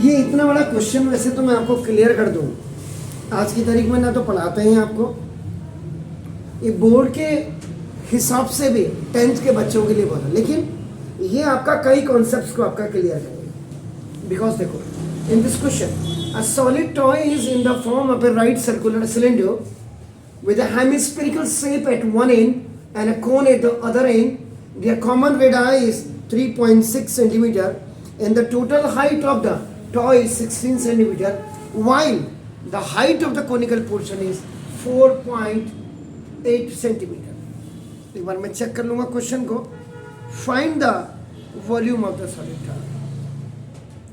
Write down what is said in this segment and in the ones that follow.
ये इतना बड़ा क्वेश्चन वैसे तो मैं आपको क्लियर कर दूं, आज की तारीख में ना तो पढ़ाते हैं आपको, ये बोर्ड के हिसाब से भी 10th के बच्चों के लिए बोला, लेकिन ये आपका कई कॉन्सेप्ट्स को आपका क्लियर करेगा। बिकॉज देखो, इन this question a solid toy is in the form of a right circular cylinder with a hemispherical shape at one end and a cone at the other end. Their common radii is 3.6 centimeter and the total height of the toy is 16 centimeter, while the height of the conical portion is 4.8 centimeter. एक बार मैं check कर लूंगा question को। Find the volume of the solid toy.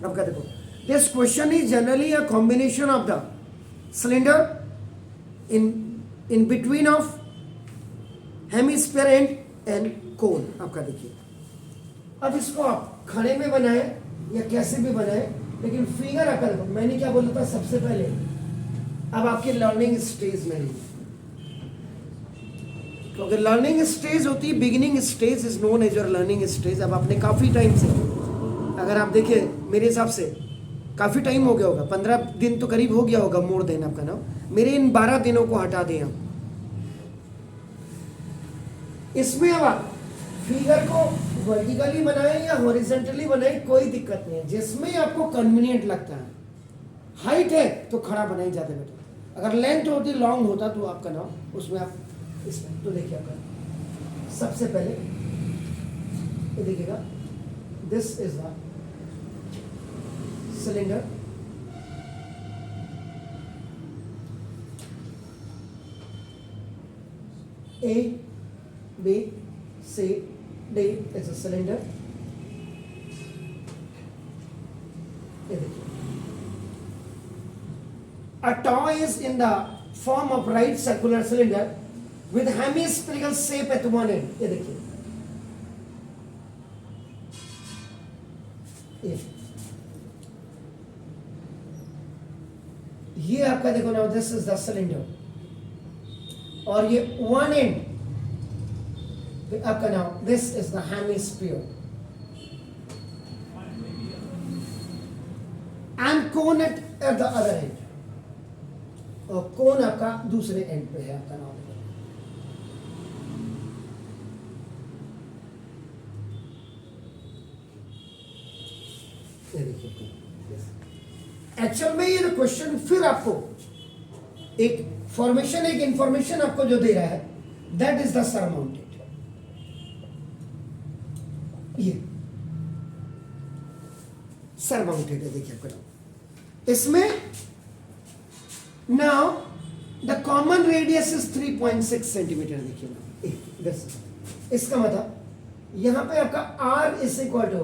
अब क्या देखो, this question is generally a combination of the cylinder in between of hemisphere and cone। आपका देखिए, अब इसको आप खड़े में बनाए या कैसे भी बनाए, लेकिन फिगर अकल को मैंने क्या बोला था सबसे पहले, अब आपकी लर्निंग स्टेज में नहीं, क्योंकि लर्निंग स्टेज होती है, beginning stage is known as your learning stage. अब आपने काफी टाइम से, अगर आप देखिए मेरे हिसाब से काफी टाइम हो गया होगा, 15 दिन तो करीब हो गया होगा, मोड़ देना आपका नाम, मेरे इन 12 दिनों को हटा दें आप। इसमें अब आप फिगर को वर्टिकली बनाए या हॉरिजॉन्टली बनाए, कोई दिक्कत नहीं है, जिसमें आपको कन्वीनियंट लगता है। हाइट है तो खड़ा बनाई जाते बेटा, अगर लेंथ होती लॉन्ग होता तो आपका नाम उसमें आप इसमें तो देखिए आपका सबसे पहले ये देखिएगा, this is the cylinder, A, B, C, D is a cylinder। ये देखिए, a toy is in the form of right circular cylinder with hemispherical shape at one end। ये देखिए, ये आपका देखो ना, दिस इज द सिलेंडर, और ये वन एंड आपका नाम, this is the hemisphere and cone at the other and, और कोन आपका दूसरे एंड पे है आपका नाम। ये देखिए, एक्चुअल में ये क्वेश्चन फिर आपको एक फॉर्मेशन, एक इंफॉर्मेशन आपको जो दे रहा है, दैट इज द सरमाउंटेड। ये सरमाउंटेड है, देखिए आपका नाम। इसमें now the common radius is 3.6 centimetre. देखिए ना, इसका मतलब यहां पे आपका r is equal to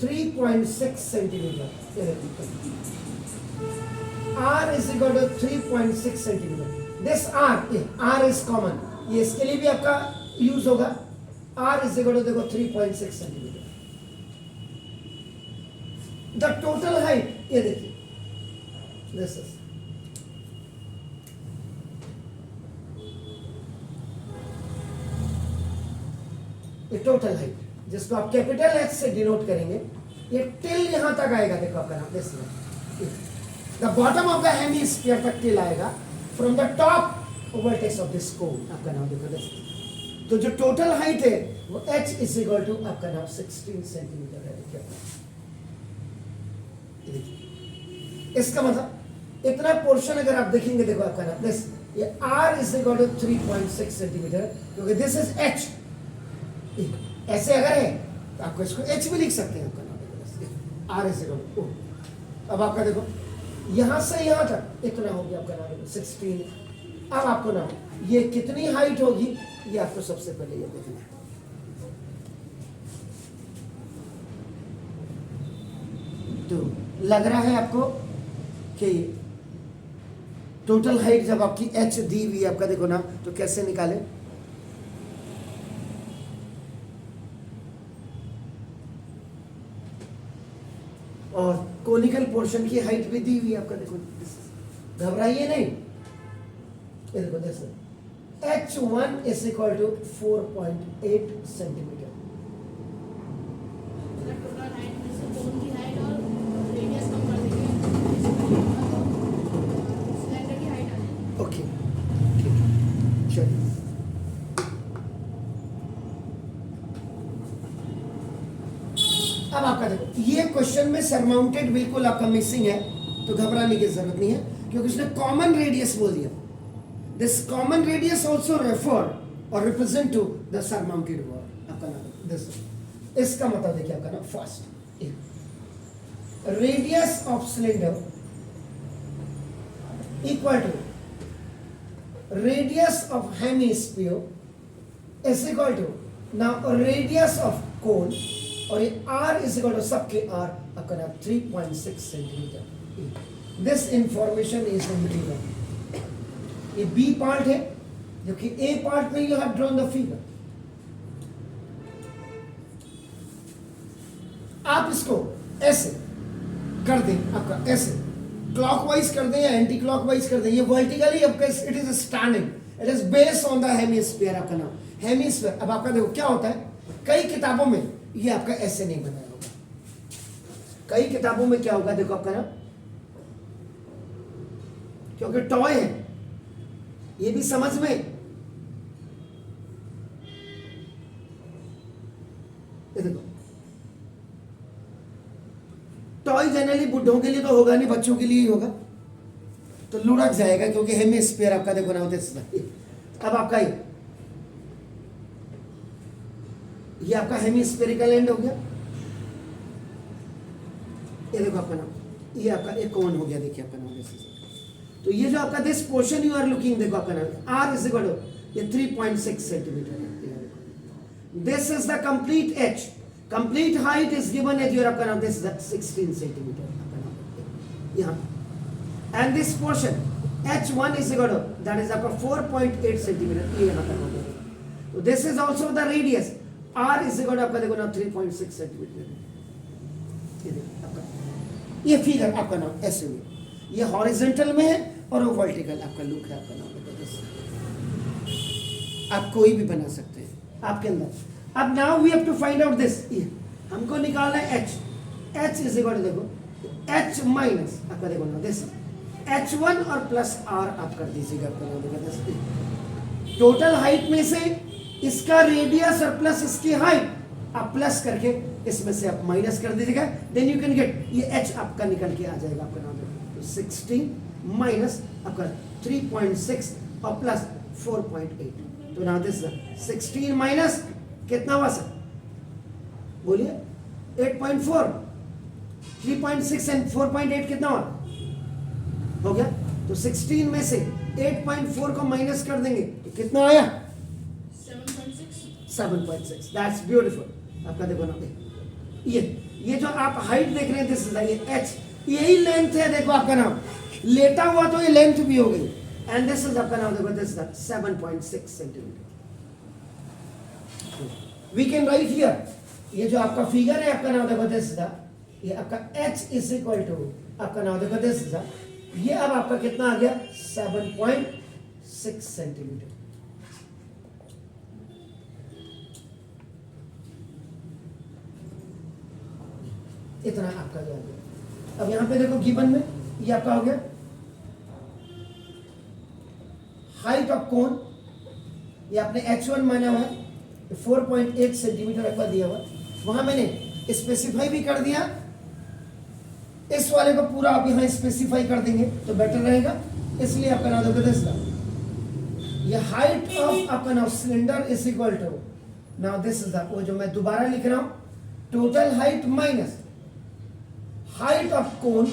3.6 centimetre. R is equal to 3.6 centimetre. This R is common, ये इसके लिए भी आपका यूज होगा। R is equal to देखो 3.6 सेंटीमीटर। The total height, ये देखिए, this is ये टोटल हाइट, जिसको आप कैपिटल H से डिनोट करेंगे, ये टिल यहां तक आएगा। देखो आपका नाम, this the bottom of the hemisphere तक टिल आएगा, from the top vertex of this cone आपका नाम देखो this। तो जो टोटल हाइट है वो h इज इक्वल टू आपका नाम 16 सेंटीमीटर है। देखिए, इसका मतलब इतना पोर्शन अगर आप देखेंगे, देखो आपका नाम दिस, ये r is equal to 3.6 centimetre, क्योंकि दिस इज h। ऐसे अगर है तो आपको इसको h भी लिख सकते हैं, आपका नाम r इज इक्वल टू। अब आपका देखो यहां से यहां तक इतना हो गया आपका नाम 16। अब आपको ना ये कितनी हाइट होगी, ये आपको सबसे पहले ये देखना है। तो लग रहा है आपको कि टोटल हाइट जब आपकी h दी हुई आपका देखो ना, तो कैसे निकाले, और कोनिकल पोर्शन की हाइट भी दी हुई आपका देखो, घबराइए नहीं। ये देखो जैसे H1 is equal to 4.8 centimetre. अब आपका देखो ये क्वेश्चन में सरमाउंटेड बिल्कुल आपका मिसिंग है, तो घबराने की जरूरत नहीं है क्योंकि उसने कॉमन रेडियस बोल दिया. This common radius also refer और represent to the surmounted word. आपका नाम दिस, इसका मतलब देखिए आपका नाम first radius of cylinder equal to radius of hemisphere is equal to now radius of cone, और ये r इज इक्वल टू सबके r आपका नाम 3.6 centimetre. This information is given. ये बी पार्ट है, जो कि ए पार्ट में you have drawn the figure. आप इसको ऐसे कर दें, आपका ऐसे क्लॉकवाइज कर दें या एंटी क्लॉकवाइज कर दें. ये वर्टिकली आपका it is standing, it is based on the hemisphere. आपका नाम हेमिस्फीयर. अब आपका देखो क्या होता है, कई किताबों में ये आपका ऐसे नहीं बनाया होगा. कई किताबों में क्या होगा देखो आपका ना, क्योंकि टॉय है ये भी समझ में. ये देखो टॉय जनरली बुढ़ों के लिए तो होगा नहीं, बच्चों के लिए ही होगा, तो लुढ़क जाएगा क्योंकि हेमिस्फीयर आपका देखो ना होते. अब आपका ये आपका हेमिस्फेरिकल एंड हो गया. ये देखो आपका नाम, ये आपका एक कोन हो गया. देखिए आपका नाम दिस. तो ये जो आपका this portion you are looking, देखो आपका नाम r इज इक्वल टू ये 3.6 सेंटीमीटर है. This is the complete h. Complete height is given as your आपका नाम दिस इज 16 सेंटीमीटर आपका नाम यहाँ. And this portion h1 is equal to that is आपका 4.8 सेंटीमीटर. ये यहाँ पर हो गया. तो this is also the radius r is equal to आपका देखो ना 3.6 सेंटीमीटर. ये देखो आपका ये फिगर आपका नाम ऐसे में, ये हॉरिजॉन्टल में है और वो वर्टिकल आपका लुक है. आपका नाम आप कोई भी बना सकते हैं आपके अंदर. अब now we have to find out this. हमको निकालना है h. h is equal to देखो h माइनस आपका देखो ना दिस h1 और प्लस r आप कर दीजिएगा. आपका नाम देखो टोटल हाइट में से इसका रेडियस और प्लस इसकी हाइट आप प्लस करके इसमें से आप माइनस कर दीजिएगा. देन यू कैन गेट ये h आपका निकल के आ जाएगा. आपका नाम तो 16 माइनस आपका 3.6 और प्लस 4.8. तो नाउ दिस 16 माइनस कितना हुआ सर, बोलिए 8.4. 3.6 एंड 4.8 कितना हुआ, हो गया. तो 16 में से 8.4 को माइनस कर देंगे तो कितना आया 7.6. That's beautiful. आपका देखो ना ये जो आप हाइट देख रहे हैं दिस इज ये h, यही लेंथ है. देखो आपका नाम लेटा हुआ तो ये लेंथ भी हो गई. एंड दिस इज आपका नाम देखो this is 7.6 centimetre. We can write here ये जो आपका फिगर है आपका नाम देखो दिस इज ये आपका h इज इक्वल टू आपका नाम देखो दिस इज ये अब आपका कितना आ गया 7.6 सेंटीमीटर. इतना आपका जो आ गया. अब यहां पे देखो गिवन में ये आपका हो गया हाइट ऑफ कोन, ये आपने h1 माना हुआ है 4.8 सेंटीमीटर आपका दिया हुआ. वहां मैंने स्पेसिफाई भी कर दिया. इस वाले को पूरा आप यहां स्पेसिफाई कर देंगे तो बेटर रहेगा. इसलिए आपका नाम देखो दिस ये हाइट ऑफ आपका नाम cylinder is equal to now this is the वो जो मैं दोबारा लिख रहा हूं total height minus height of cone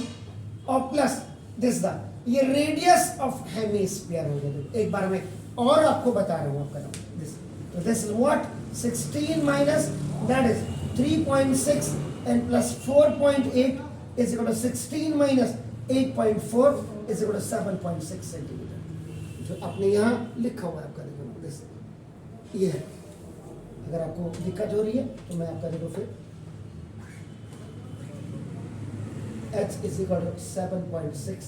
और प्लस दिस द ये रेडियस ऑफ हेमिस्फीयर हो गया. एक बार मैं और आपको बता रहा हूं आपका नाम दिस. तो this is what 16 minus that is 3.6 and plus 4.8 is equal to 16 minus 8.4 is equal to 7.6 centimetre. जो आपने यहाँ लिखा हुआ है आपका देखो दिस ये है. अगर आपको दिक्कत हो रही है तो मैं आपका देखो फिर h is equal to 7.6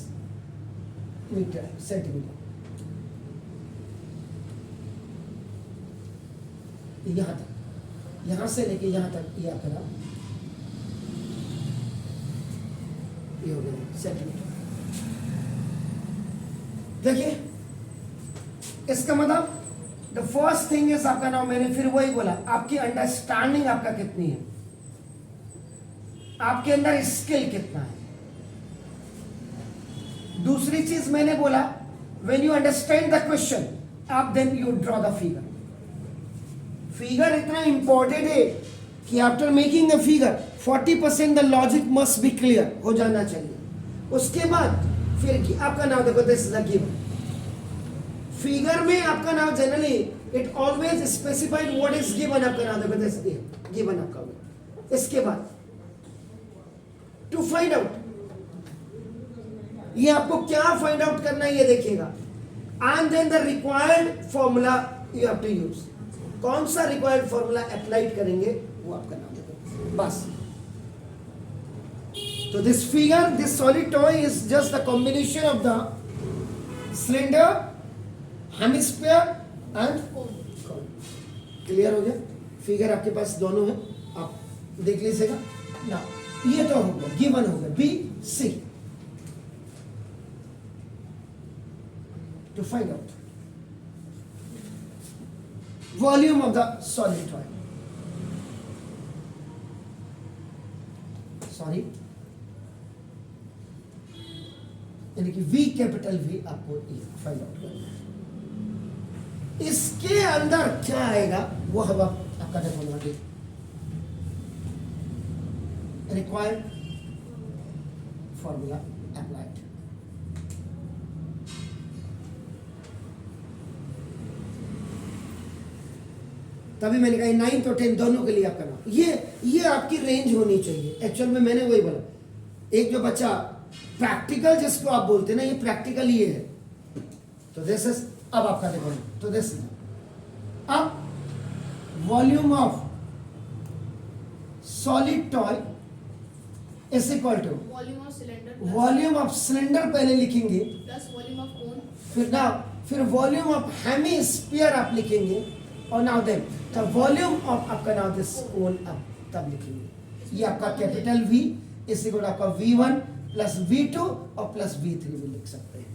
metre centimetre. यहाँ तक, यहाँ से लेके यहाँ तक ये आपका नाम ये हो गया सेंटीमीटर. देखिए इसका मतलब द फर्स्ट थिंग इज आपका नाम मैंने फिर वही बोला आपकी अंडरस्टैंडिंग आपका कितनी है. आपके अंदर स्किल कितना है। दूसरी चीज मैंने बोला, when you understand the question आप then you draw the figure. Figure इतना इंपॉर्टेंट है कि after making the figure 40% the logic must be clear हो जाना चाहिए। उसके बाद फिर आपका नाम देखो, this is the given. Figure में आपका नाम generally it always specified what is given, आपका नाम देखो दिस गिवन आपका होगा। इसके बाद टू फाइंड आउट, ये आपको क्या फाइंड आउट करना है ये देखिएगा। And then the required formula you have to use. कौन सा रिक्वायर्ड फॉर्मूला अप्लाइड करेंगे वो आपका नाम देखो बस। तो this figure, this solid toy is just the combination of the cylinder, hemisphere and cone. Clear हो गया? फिगर आपके पास दोनों है, आप देख लीजिएगा ना। ये तो हो गया, गिवन हो गया B C. To find out volume of the solid toy, sorry यानी कि V कैपिटल V आपको फाइंड आउट करना है। इसके अंदर क्या आएगा वो हम आपका देखो, रिक्वायर्ड फॉर्मूला अप्लाइड। तभी मैंने कहा 9 और 10 दोनों के लिए आपका नाम, ये आपकी रेंज होनी चाहिए। एक्चुअल में मैंने वही बोला, एक जो बच्चा प्रैक्टिकल जिसको आप बोलते हैं ना, ये प्रैक्टिकल ये है। तो दिस इज, अब आपका देखो, तो दिस अब volume of solid toy is equal to volume of cylinder पहले लिखेंगे प्लस वॉल्यूम ऑफ कोन, फिर वॉल्यूम ऑफ हेमिस्फीयर आप लिखेंगे, और now then the volume of आपका नाउ दिस कोन आप तब लिखेंगे। ये आपका कैपिटल V इस इक्वल आपका V1 प्लस V2 और प्लस V3 भी लिख सकते हैं।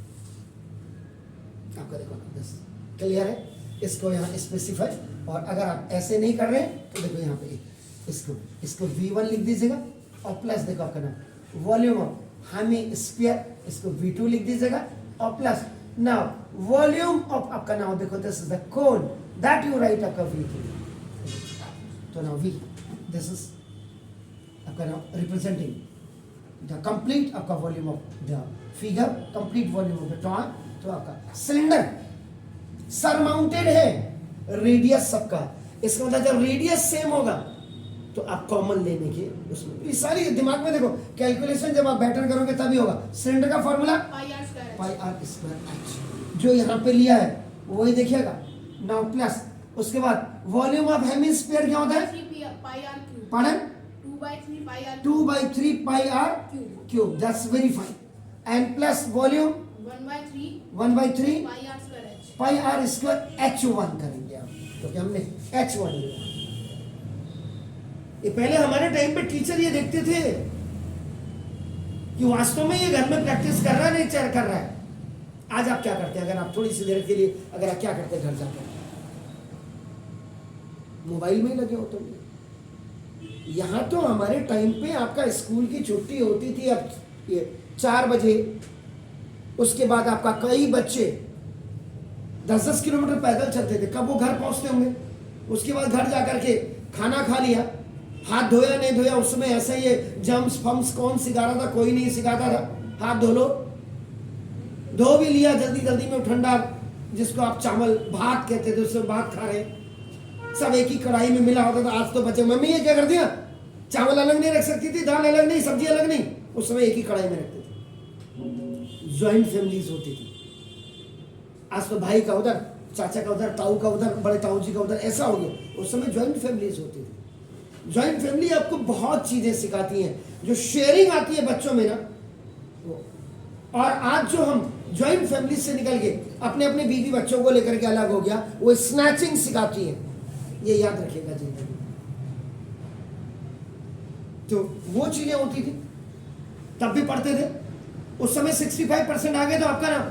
आपका देखो दिस क्लियर है, इसको यहाँ स्पेसिफाई। और अगर आप ऐसे नहीं कर रहे हैं तो देखो यहाँ पे इसको V1 लिख दीजिएगा, और प्लस देखो आपका नाम वॉल्यूम ऑफ हेमिस्फीयर, इसको V2 लिख दीजिएगा, और प्लस नाउ वॉल्यूम ऑफ आपका नाम देखो this is the cone that you right आपका V3। तो नाउ V दिस इज आपका नाम रिप्रेजेंटिंग द कंप्लीट आपका volume of the figure, complete volume of the toy. तो आपका सिलेंडर सरमाउंटेड है, रेडियस सबका, इसका मतलब जब रेडियस सेम होगा तो आप कॉमन लेने के उसमें, ये सारी दिमाग में देखो कैलकुलेशन जब आप बैटर करोगे तभी होगा। सिलेंडर का formula pi r square h, जो यहाँ पे लिया है वही देखिएगा। नाउ प्लस उसके बाद वॉल्यूम ऑफ हेमिस्फीयर क्या होता है, pardon 2/3 pi r cube, that's very fine. And plus volume 1/3 pi r square H1 करेंगे आप, क्योंकि हमने H1 लिया। ये पहले हमारे टाइम पे टीचर ये देखते थे कि वास्तव में ये घर में प्रैक्टिस कर रहा है नहीं कर रहा है। आज आप क्या करते हैं, अगर आप थोड़ी सी देर के लिए अगर आप क्या करते हैं, घर जाकर मोबाइल में ही लगे होते हैं। यहाँ तो हमारे टाइम पे आपका स्कूल की छुट्टी होती थी अब ये 4 बजे, उसके बाद आपका कई बच्चे 10-10 किलोमीटर पैदल चलते थे, कब वो घर पहुंचते होंगे। उसके बाद घर जाकर के खाना खा लिया, हाथ धोया नहीं धोया, उस समय ऐसा ये जम्स फम्स कौन सिखा रहा था, कोई नहीं सिखाता था, हाथ धो लो, धो भी लिया जल्दी जल्दी में, ठंडा जिसको आप चावल भात कहते थे उसमें भात खा रहे, सब एक ही कढ़ाई में मिला होता था। आज तो बच्चे, मम्मी ये क्या कर दिया, चावल अलग नहीं रख सकती थी, दाल अलग नहीं, सब्जी अलग नहीं, उस समय एक ही कढ़ाई में रखते थे। ज्वाइंट फैमिलीज होती थी। आज तो भाई का उधर, चाचा का उधर, ताऊ का उधर, बड़े ताऊ जी का उधर, ऐसा हो गया। उस समय ज्वाइंट फैमिलीज होती थी। ज्वाइंट फैमिली आपको बहुत चीजें सिखाती हैं, जो शेयरिंग आती है बच्चों में ना वो। और आज जो हम ज्वाइंट फैमिली से निकल के अपने अपने बीवी बच्चों को लेकर के अलग हो गया, वो स्नैचिंग सिखाती है, ये याद रखिएगा जिंदगी। तो वो चीजें होती थी, तब भी पढ़ते थे। उस समय 65% आ गए तो आपका नाम।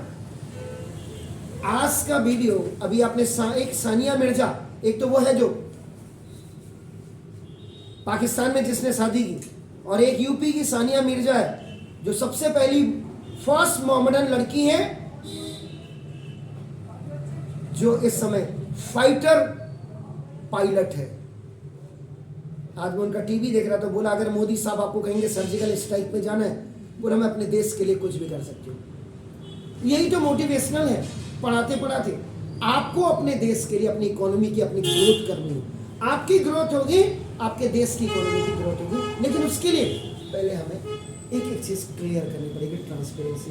आज का वीडियो अभी आपने एक सानिया मिर्जा, एक तो वो है जो पाकिस्तान में जिसने शादी की, और एक यूपी की सानिया मिर्जा है जो सबसे पहली फर्स्ट मोहम्मदन लड़की है जो इस समय फाइटर पायलट है। आज मैं उनका टीवी देख रहा था, बोला अगर मोदी साहब आपको कहेंगे सर्जिकल स्ट्राइक पे जाना है, बोला मैं अपने देश के लिए कुछ भी कर सकती हूँ। यही तो मोटिवेशनल है। पढ़ाते पढ़ाते आपको अपने देश के लिए, अपनी इकोनॉमी की अपनी ग्रोथ करनी है। आपकी ग्रोथ होगी, आपके देश की इकोनॉमी की ग्रोथ होगी, लेकिन उसके लिए पहले हमें एक एक चीज क्लियर करनी पड़ेगी, ट्रांसपेरेंसी।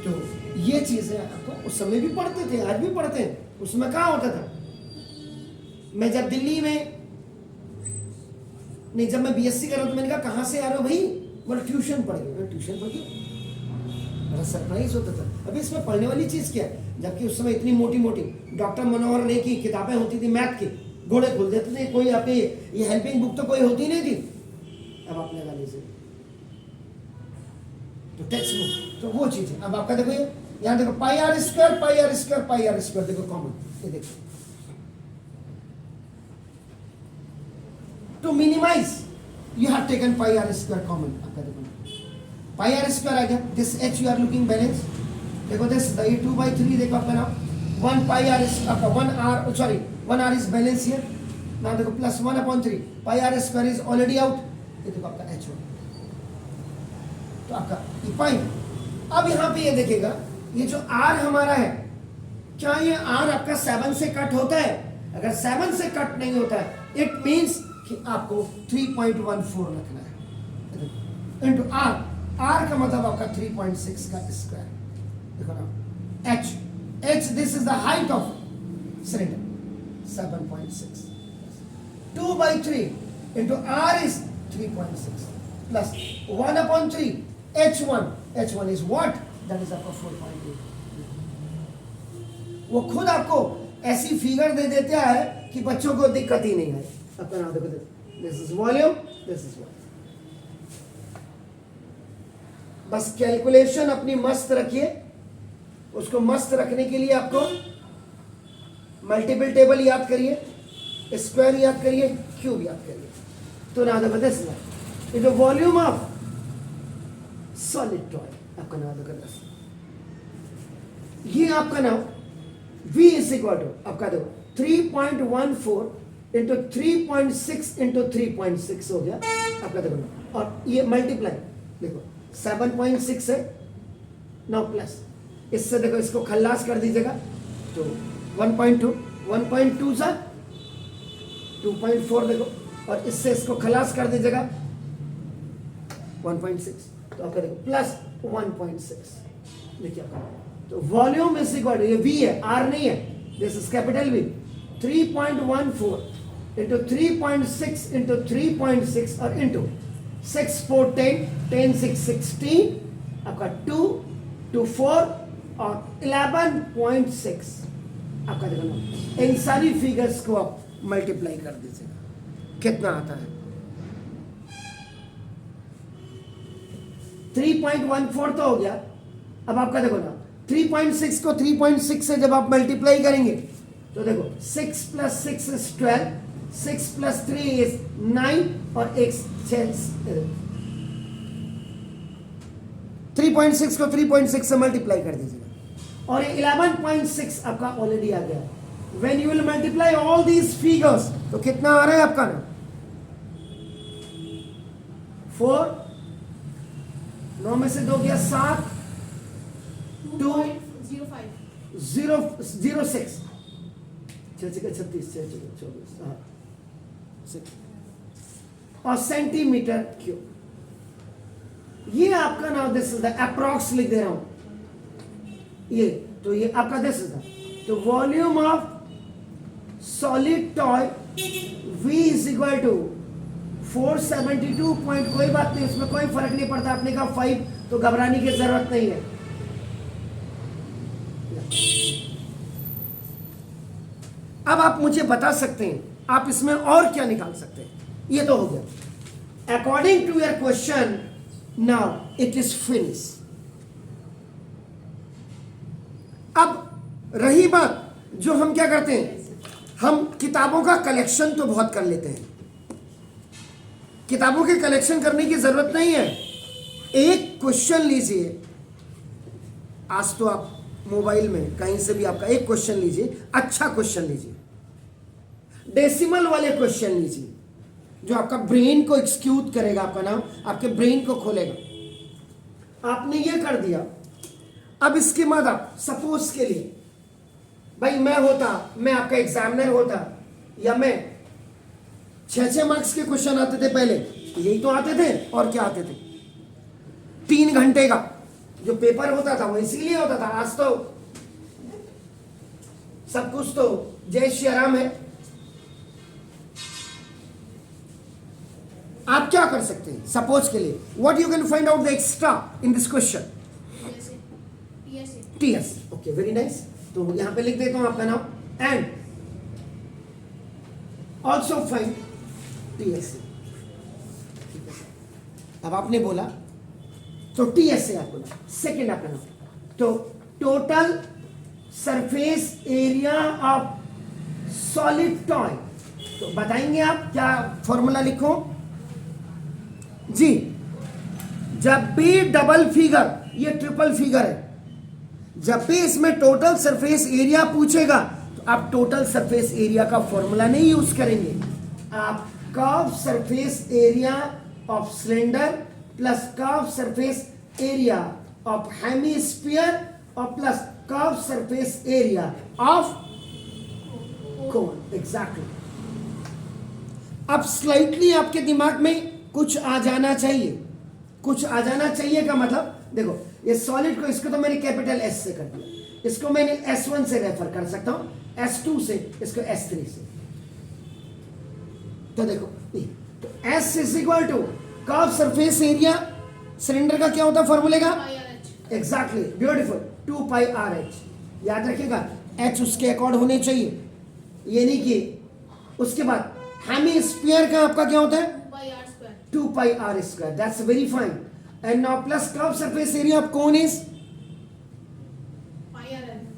तो ये चीजें आपको उस समय भी पढ़ते थे, आज भी पढ़ते हैं। उसमें क्या होता था, मैं जब दिल्ली में नहीं, जब मैं बीएससी कर रहा हूं तो मैंने कहा कहां से आ रहे हो भाई, बोला ट्यूशन पढ़ गए। ट्यूशन पढ़ गए, बड़ा सरप्राइज होता था। अभी इसमें पढ़ने वाली चीज क्या है, जबकि उस समय इतनी मोटी मोटी डॉक्टर मनोहर रे की किताबें होती थी मैथ की, घोड़े खोल देते थे। कोई आपके ये हेल्पिंग बुक तो कोई होती नहीं थी। अब आप लगा लीजिए तो टेक्स्ट बुक, तो वो चीज है। अब आपका देखो ये यहाँ देखो pi r square pi r square pi r square, देखो कॉमन, ये देखो to minimise you have taken pi r square common. आपका देखो पाई आर स्क्वायर आ गया, this H you are looking balance, देखो दिस ये 2/3 देखो आपका नाम 1 पाई आर आपका 1 r sorry 1 r is balance here ना, देखो plus 1/3 pi r square is already out, ये देखो आपका h1, तो आपका ये पाई। अब यहाँ पे ये देखिएगा ये जो r हमारा है, क्या ये r आपका 7 से कट होता है? अगर 7 से कट नहीं होता है इट मींस कि आपको 3.14 रखना है इनटू r। r का मतलब आपका 3.6 का स्क्वायर, देखो ना h this is the height of cylinder 7.6, 2/3 into r is 3.6 plus 1/3 h1 is what, that is आपका 4.8। वो खुद आपको ऐसी फिगर दे देता है कि बच्चों को दिक्कत ही नहीं है। आपका नाम देखो, this is volume, this is volume. बस कैलकुलेशन अपनी मस्त रखिए। उसको मस्त रखने के लिए आपको मल्टीपल टेबल याद करिए, स्क्वायर याद करिए, क्यूब याद करिए। तो ना देखो this is the volume of solid toy, आपका नाम देखो दिस, ये आपका नाम v इज इक्वल टू आपका देखो 3.14 इंटू 3.6 इंटू 3.6 हो गया आपका देखो ना, और ये मल्टीप्लाई देखो 7.6 है नाउ प्लस इससे देखो इसको खल्लास कर दीजिएगा तो 1.2 सा 2.4 देखो, और इससे इसको खलास कर दीजिएगा 1.6, तो आपका देखो प्लस 1.6। देखिए आपका तो वॉल्यूम इज इक्वल, ये v है r नहीं है, this is capital V, 3.14 into 3.6 into 3.6 और इंटू 6 4 10 10 6 16 आपका 2 2 4 और 11.6 आपका देखो ना। इन सारी फिगर्स को आप मल्टीप्लाई कर दीजिएगा, कितना आता है 3.14 तो हो गया। अब आपका देखो ना 3.6 को 3.6 से जब आप मल्टीप्लाई करेंगे तो देखो 6 + 6 इज 12, 6 + 3 इज 9 और एक 3.6 को 3.6 से मल्टीप्लाई कर दीजिएगा और 11.6 आपका ऑलरेडी आ गया। When you will multiply all these figures तो कितना आ रहा है आपका ना 4, 9 में से 2 गया 7, 2.06 36 24 और सेंटीमीटर क्यूब। ये आपका ना दिस इज द अप्रॉक्स लिख दे रहा हूं ये, तो ये आपका दिस इज द तो volume of solid toy V is equal to 472 point, कोई बात नहीं उसमें कोई फर्क नहीं पड़ता। आपने कहा 5 तो घबराने की जरूरत नहीं है। अब आप मुझे बता सकते हैं आप इसमें और क्या निकाल सकते हैं। ये तो हो गया according to your question, now it is finish. अब रही बात जो हम क्या करते हैं, हम किताबों का कलेक्शन तो बहुत कर लेते हैं, किताबों के कलेक्शन करने की जरूरत नहीं है, एक क्वेश्चन लीजिए। आज तो आप मोबाइल में कहीं से भी आपका एक क्वेश्चन लीजिए, अच्छा क्वेश्चन लीजिए, डेसिमल वाले क्वेश्चन लीजिए जो आपका ब्रेन को एक्सक्यूट करेगा, आपका नाम आपके ब्रेन को खोलेगा। आपने ये कर दिया। अब इसके बाद आप सपोज के लिए, भाई मैं आपका एग्जामिनर होता, या मैं 6 मार्क्स के क्वेश्चन आते थे पहले, यही तो आते थे, और क्या आते थे, 3 घंटे का जो पेपर होता था वो इसीलिए होता था। आज तो सब कुछ तो जय श्री राम है। आप क्या कर सकते हैं सपोज के लिए, what you can find out the extra in this question? TS. Okay, very nice. तो यहां पे लिख देता हूं आपका नाम, एंड ऑल्सो फाइंड टीएसए। अब आपने बोला तो टीएसए आप बोला, सेकेंड आपका नाम, तो total surface area of solid toy. तो बताएंगे आप क्या फॉर्मूला लिखो जी। जब भी डबल फिगर, ये ट्रिपल फिगर है, जब भी इसमें टोटल सरफेस एरिया पूछेगा तो आप टोटल सरफेस एरिया का फॉर्मूला नहीं यूज करेंगे, आप curve surface area of cylinder plus curve surface area of hemisphere और plus curve surface area of cone. Exactly. अब स्लाइटली आपके दिमाग में कुछ आ जाना चाहिए। कुछ आ जाना चाहिए का मतलब, देखो ये सॉलिड को, इसको तो मैंने कैपिटल एस से कर दिया, इसको मैंने S1 से रेफर कर सकता हूं, S2 से, इसको S3 से। तो देखो तो S is equal to curve surface area cylinder का क्या होता है फॉर्मूले का? Exactly, beautiful, 2 pi RH। याद रखिएगा H उसके अकॉर्ड होने चाहिए, ये नहीं कि उसके बाद हेमिस्फीयर का आपका क्या होता है? 2 pi r square. That's very fine. And now plus curve surface area of cone is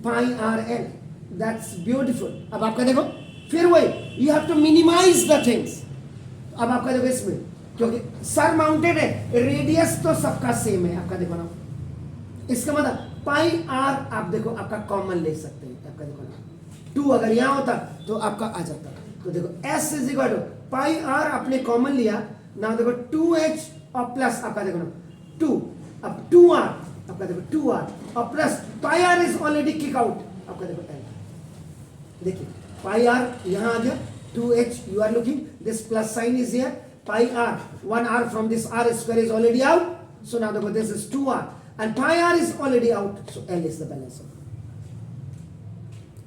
pi r l. That's beautiful. अब आपका देखो फिर वही, you have to minimize the things. अब आपका देखो इसमें, क्योंकि सर माउंटेड है, रेडियस तो सबका सेम है। आपका देखो ना, इसका मतलब पाई r आप देखो आपका कॉमन ले सकते हैं। आपका देखो ना 2 अगर यहाँ होता तो आपका आ जाता। तो देखो s is equal to pi r आपने कॉमन लिया ना, देखो 2h और प्लस आपका देखो ना 2, अब 2r आपका देखो 2r और plus pi r is already kick out. आपका देखो l, देखिए पाई r यहां आ गया, 2h you are looking, this plus sign is here, pi r 1r from this r square is already out, so now देखो this is 2r and pi r is already out, so l is the balance.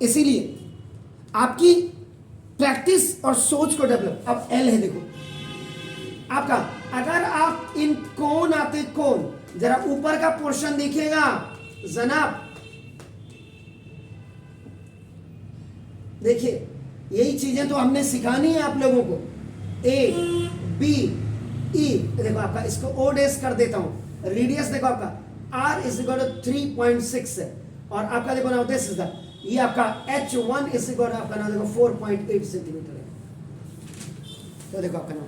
इसीलिए आपकी practice और सोच को develop. अब l है देखो आपका, अगर आप इन कोन आते, कोन जरा ऊपर का पोर्शन देखिएगा जनाब, देखिए यही चीजें तो हमने सिखानी है आप लोगों को। A B E देखो आपका, इसको O डेस कर देता हूं, रेडियस देखो आपका R इज इक्वल टू 3.6 है, और आपका देखो ना दिस इज द, ये आपका H1 इज इक्वल टू आपका ना देखो 4.8 सेंटीमीटर है। तो देखो आपका ना,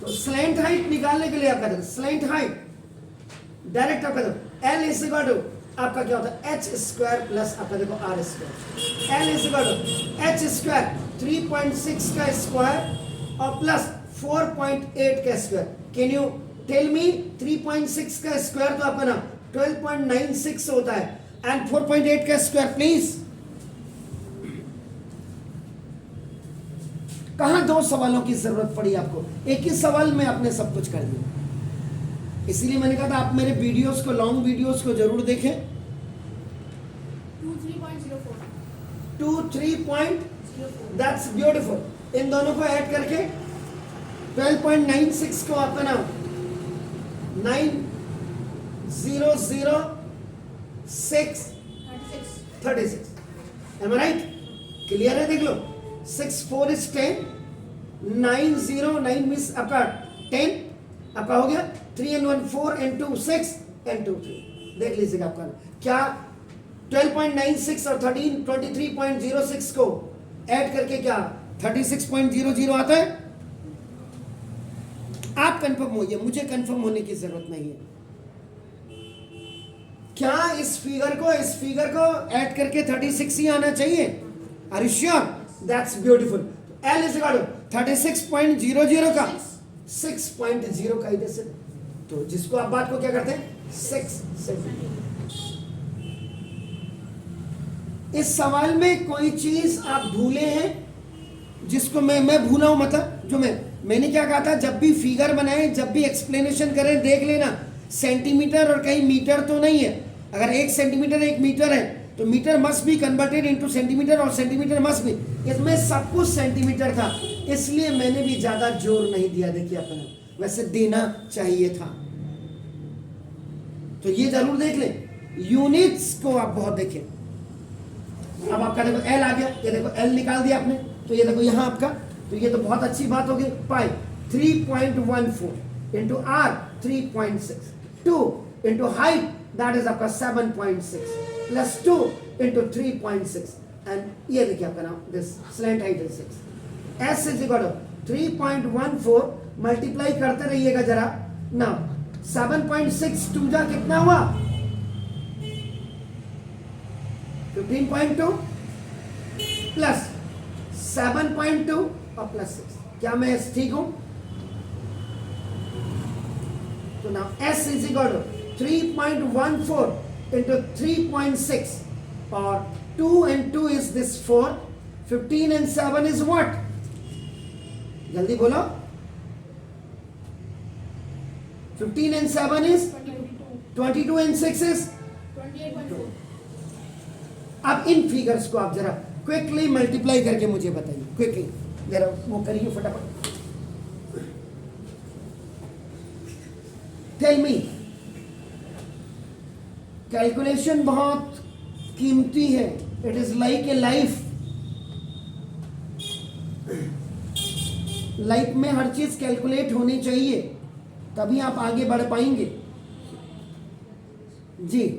तो स्लैंट हाइट निकालने के लिए आपका देखो स्लैंट हाइट डायरेक्ट आपका देखो L इज इक्वल टू आपका क्या होता है H स्क्वायर प्लस आपका देखो R square. L is equal to H square 3.6 का स्क्वायर और प्लस 4.8 का square. Can you tell me 3.6 का स्क्वायर तो आपका ना 12.96 होता है, एंड 4.8 का स्क्वायर प्लीज। कहां 2 सवालों की जरूरत पड़ी आपको, एक ही सवाल में आपने सब कुछ कर दिया। इसीलिए मैंने कहा था आप मेरे वीडियोस को, लॉन्ग वीडियोस को जरूर देखें। 23.04 दैट्स ब्यूटीफुल। इन दोनों को ऐड करके 12.96 को आपका नाम 900636। एम आई राइट? क्लियर है? देख लो 6 4 is 10, 909 मिस आपका 10 आपका हो गया, 3 and 1 4 and 2 6 and 2 3। देख लीजिएगा आपका क्या 12.96 और 23.06 को ऐड करके क्या 36.00 आता है। आप कंफर्म होइए, मुझे कंफर्म होने की जरूरत नहीं है। क्या इस फिगर को ऐड करके 36 ही आना चाहिए? Are you sure? That's beautiful. L is equal to 36.00 का 6.0 का इधर से, तो जिसको आप बात को क्या करते हैं 6। इस सवाल में कोई चीज आप भूले हैं जिसको मैं भूला हूं? मतलब जो मैंने क्या कहा था, जब भी फिगर बनाए, जब भी एक्सप्लेनेशन करें, देख लेना सेंटीमीटर और कहीं मीटर तो नहीं है। अगर 1 सेंटीमीटर 1 मीटर है तो metre must be converted into centimetre और सेंटीमीटर मस्ट बी, इसमें सब कुछ सेंटीमीटर था, इसलिए मैंने भी ज्यादा जोर नहीं दिया। देखिए अपना, वैसे देना चाहिए था। तो ये जरूर देख लें, यूनिट्स को आप बहुत देखें। अब आपका देखो एल आ गया, ये देखो एल निकाल दिया आपने, तो ये देखो यहाँ आपका, तो ये तो बहुत अच्छी बात हो गई। Pi 3.14 into r 3.6, 2 into height that is आपका 7.6 प्लस 2 इंटू 3.6 एंड ये देखिए आपका नाम this slant height is 6। S is equal to 3.14 multiply करते रहिएगा जरा ना। 7.6 2 जा कितना हुआ 15.2 प्लस 7.2 और प्लस 6। क्या मैं ठीक हूं? तो ना S is equal to 3.14 into 3.6 और 2 and 2 is this 4, 15 and 7 is what? जल्दी बोलो। 15 and 7 is 22 and 6 is 28.4। अब इन फिगर्स को आप जरा क्विकली मल्टीप्लाई करके मुझे बताइए, क्विकली जरा वो करिए फटाफट। टेल मी, कैलकुलेशन बहुत कीमती है, it is like a life. Life में हर चीज कैलकुलेट होनी चाहिए, तभी आप आगे बढ़ पाएंगे। जी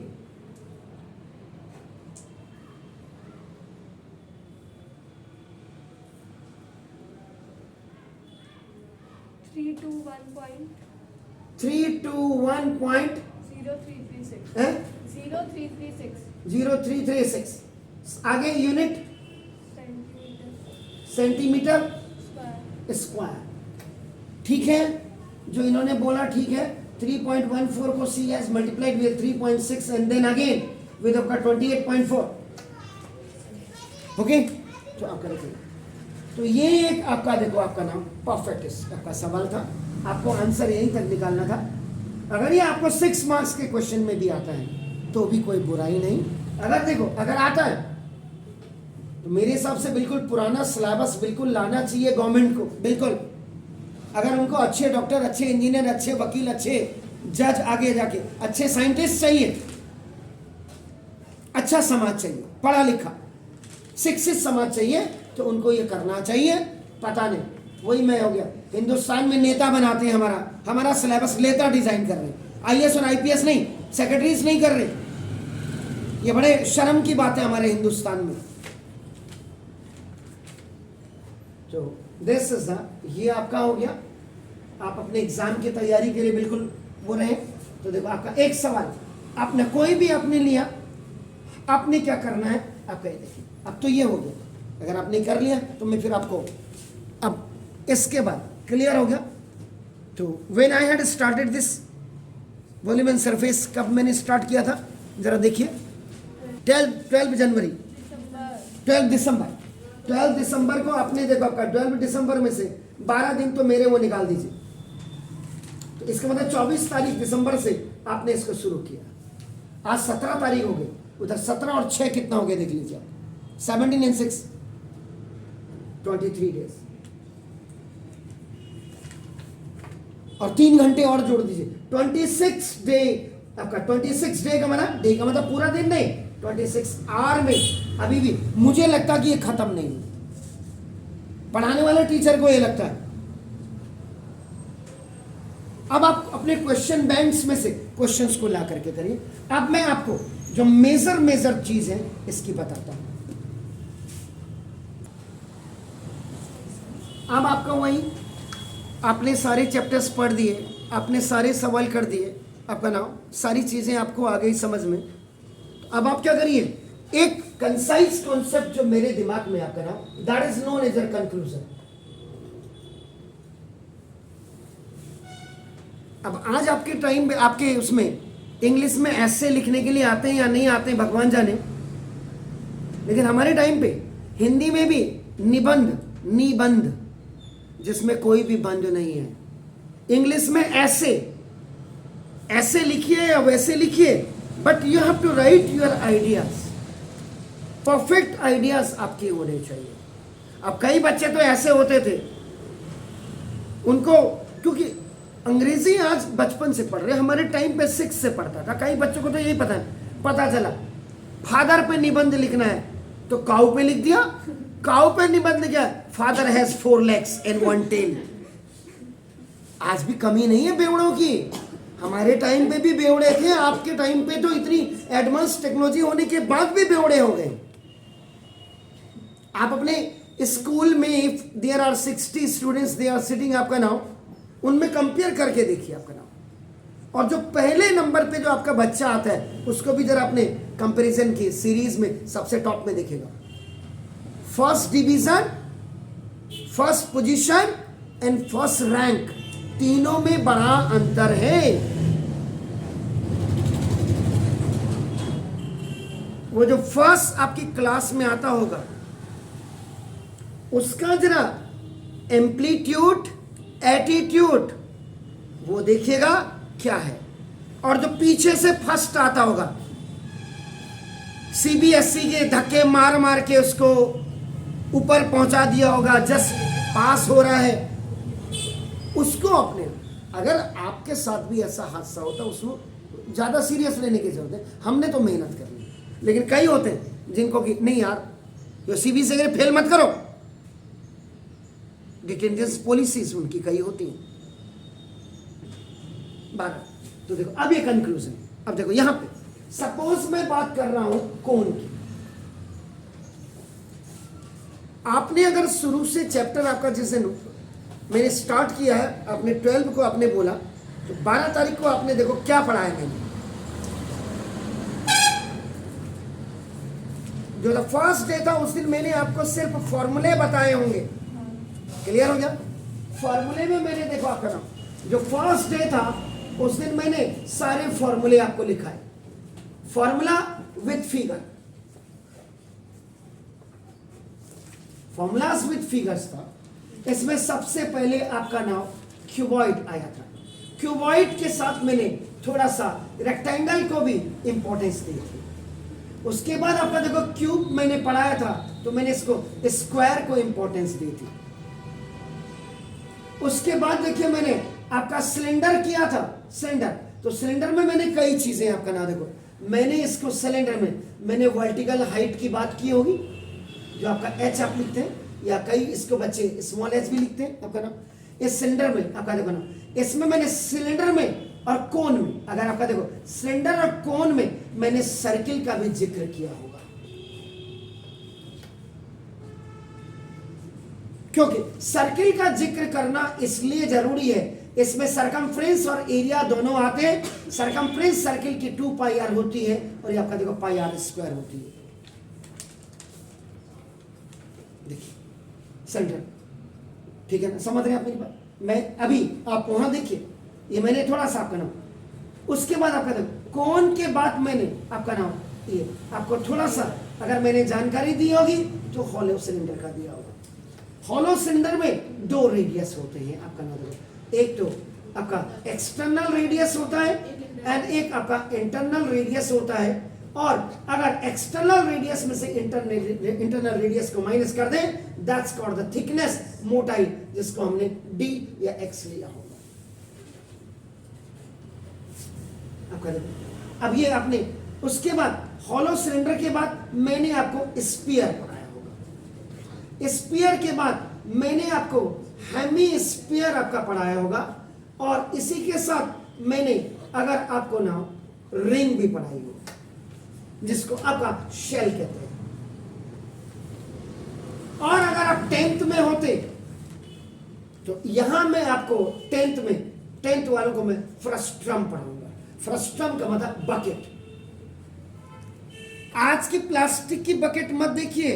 321.0336 आगे यूनिट सेंटीमीटर स्क्वायर। ठीक है, जो इन्होंने बोला ठीक है। 3.14 को see as multiplied with 3.6 and then again with आपका 28.4। ओके, तो आपका देखिए, तो ये एक आपका देखो आपका नाम परफेक्ट आपका सवाल था, आपको आंसर यहीं तक निकालना था। अगर ये आपको 6 मार्क्स के क्वेश्चन में भी आता है तो भी कोई बुराई नहीं। अगर देखो अगर आता है तो मेरे हिसाब से बिल्कुल पुराना सिलेबस बिल्कुल लाना चाहिए गवर्नमेंट को, बिल्कुल। अगर उनको अच्छे डॉक्टर, अच्छे इंजीनियर, अच्छे वकील, अच्छे जज, आगे जाके अच्छे साइंटिस्ट चाहिए, अच्छा समाज चाहिए, पढ़ा लिखा शिक्षित समाज चाहिए, तो उनको ये करना चाहिए। पता नहीं, वही मैं हो गया, हिंदुस्तान में नेता बनाते हैं, हमारा सिलेबस नेता डिजाइन कर रहे हैं, आईएएस और आईपीएस नहीं, सेक्रेटरीज नहीं कर रहे। ये बड़े शर्म की बात है हमारे हिंदुस्तान में। तो दिस इज द, ये आपका हो गया। आप अपने एग्जाम की तैयारी के लिए बिल्कुल वो रहे। तो देखो आपका एक सवाल आपने कोई भी आपने लिया, आपने क्या करना है आपका ये देखिए। अब तो ये हो गया, अगर आपने कर लिया तो मैं फिर आपको, अब इसके बाद क्लियर हो गया। तो when I had started this volume and surface, कब मैंने स्टार्ट किया था जरा देखिए। 12 जनवरी, 12 दिसंबर को आपने देखो आपका 12 दिसंबर में से 12 दिन तो मेरे वो निकाल दीजिए, तो इसका मतलब 24 तारीख दिसंबर से आपने इसको शुरू किया। आज 17 तारीख हो गई, उधर 17 और 6 कितना हो गया देख लीजिए आप, 17 and 6 23 डेज, और 3 घंटे और जोड़ दीजिए, 26 डे आपका। 26 डे का मतलब पूरा दिन नहीं, 26 आवर में अभी भी मुझे लगता कि ये खत्म नहीं, पढ़ाने वाले टीचर को ये लगता है। अब आप अपने क्वेश्चन बैंक्स में से क्वेश्चंस को ला करके करिए। अब मैं आपको जो मेजर चीज है इसकी बताता हूं। अब आपका वही आपने सारे चैप्टर्स पढ़ दिए, आपने सारे सवाल कर दिए, आपका नाम सारी चीज़ें आपको आ गई समझ में। अब आप क्या करिए, एक कंसाइज कॉन्सेप्ट जो मेरे दिमाग में आपका नाम, that is known as a conclusion. अब आज आपके टाइम में, आपके उसमें इंग्लिश में ऐसे लिखने के लिए आते हैं या नहीं आते हैं भगवान जाने, लेकिन हमारे टाइम पे हिंदी में भी निबंध, निबंध जिसमें कोई भी बंध नहीं है, इंग्लिश में ऐसे ऐसे लिखिए या वैसे लिखिए, but you have to write your ideas, perfect ideas आपके होने चाहिए। अब कई बच्चे तो ऐसे होते थे, उनको क्योंकि अंग्रेजी आज बचपन से पढ़ रहे, हमारे टाइम पे 6 से पढ़ता था। कई बच्चों को तो यही पता चला फादर पे निबंध लिखना है तो काऊ पे लिख दिया, काऊ पे निबंध लिखा father has 4 legs and 1 tail। आज भी कमी नहीं है बेवड़ों की, हमारे टाइम पे भी बेवड़े थे, आपके टाइम पे तो इतनी एडवांस टेक्नोलॉजी होने के बाद भी बेवड़े हो गए। आप अपने स्कूल में if there are 60 students they are sitting, आपका नाम उनमें कंपेयर करके देखिए आपका नाम, और जो पहले नंबर पे जो आपका बच्चा आता है उसको भी जरा अपने कंपैरिजन की सीरीज में सबसे टॉप में देखेगा। First division, first position and first rank, तीनों में बड़ा अंतर है। वो जो फर्स्ट आपकी क्लास में आता होगा उसका जरा एम्पलीट्यूड, एटीट्यूड वो देखिएगा क्या है, और जो पीछे से फर्स्ट आता होगा, सीबीएसई के धक्के मार मार के उसको ऊपर पहुंचा दिया होगा, जस्ट पास हो रहा है, उसको अपने, अगर आपके साथ भी ऐसा हादसा होता उसको ज़्यादा सीरियस लेने की जरूरत है, हमने तो मेहनत करनी। लेकिन कई होते हैं जिनको कि नहीं यार जो सीबीएसई से फेल मत करो, डिटेंडेंस पॉलिसीज उनकी कई होती हैं 12। तो देखो अब ये कंक्लूजन, अब देखो यहां पे सपोज मैं बात कर रहा हूं कौन की, आपने अगर शुरू से चैप्टर आपका जैसे मैंने स्टार्ट किया है, आपने 12 को आपने बोला तो 12 तारीख को आपने देखो क्या पढ़ा है मैंने, जो फर्स्ट डे था उस दिन मैंने आपको सिर्फ फॉर्मूले बताए होंगे, क्लियर हो गया। फॉर्मूले में मैंने देखो आपका नाम, जो फर्स्ट डे था उस दिन मैंने सारे फॉर्मूले आपको लिखा है, formula with figure, formulas with figures था। इसमें सबसे पहले आपका नाम क्यूबॉइड आया था, क्यूबॉइड के साथ मैंने थोड़ा सा रेक्टेंगल को भी इंपॉर्टेंस दी थी। उसके बाद आपका देखो क्यूब मैंने पढ़ाया था तो मैंने इसको स्क्वायर को इंपॉर्टेंस दी थी। उसके बाद देखिए मैंने आपका सिलेंडर किया था, सिलेंडर, तो सिलेंडर में मैंने कई चीजें आपका ना देखो, मैंने इसको सिलेंडर में मैंने वर्टिकल हाइट की बात की होगी, जो आपका एच आप लिखते हैं, या कई इसको बच्चे स्मॉल एच भी लिखते हैं आपका नाम। इस सिलेंडर में आपका देखो ना, इसमें मैंने सिलेंडर में और कोन में, अगर आपका देखो सिलेंडर और कोन में मैंने सर्किल का भी जिक्र किया होगा, क्योंकि सर्किल का जिक्र करना इसलिए जरूरी है, इसमें सरकमफ्रेंस और एरिया दोनों आते हैं। सरकमफ्रेंस सर्किल की 2 पाई आर होती है और ये आपका देखो पाई आर स्क्वायर होती है। देखिए सेंटर, ठीक है ना, समझ रहे हैं आप मेरी बात। मैं अभी आप वहां देखिए, ये मैंने थोड़ा सा आपका नाम, उसके बाद आपका देखो कौन के बाद मैंने आपका नाम, ये आपको थोड़ा सा अगर मैंने जानकारी दी होगी तो हॉलो सिलेंडर का दिया होगा। हॉलो सिलेंडर में 2 रेडियस होते हैं आपका नाम, एक तो आपका एक्सटर्नल रेडियस होता है एंड एक आपका इंटरनल रेडियस होता है। और अगर एक्सटर्नल रेडियस में से इंटरनल रेडियस को माइनस कर दें, दैट्स कॉल्ड द थिकनेस, मोटाई, जिसको हमने d या x लिया होगा आपका। अब ये आपने, उसके बाद हॉलो सिलेंडर के बाद मैंने आपको स्फीयर पढ़ाया होगा, स्फीयर के बाद मैंने आपको हेमी स्फीयर आपका पढ़ाया होगा, और इसी के साथ मैंने अगर आपको ना रिंग भी पढ़ाई होगी, जिसको आपका शेल कहते हैं। और अगर आप 10th में होते तो यहां मैं आपको 10th वालों को मैं फ्रस्ट्रम पढ़ाऊंगा। फ्रस्ट्रम का मतलब बकेट। आज की प्लास्टिक की बकेट मत देखिए,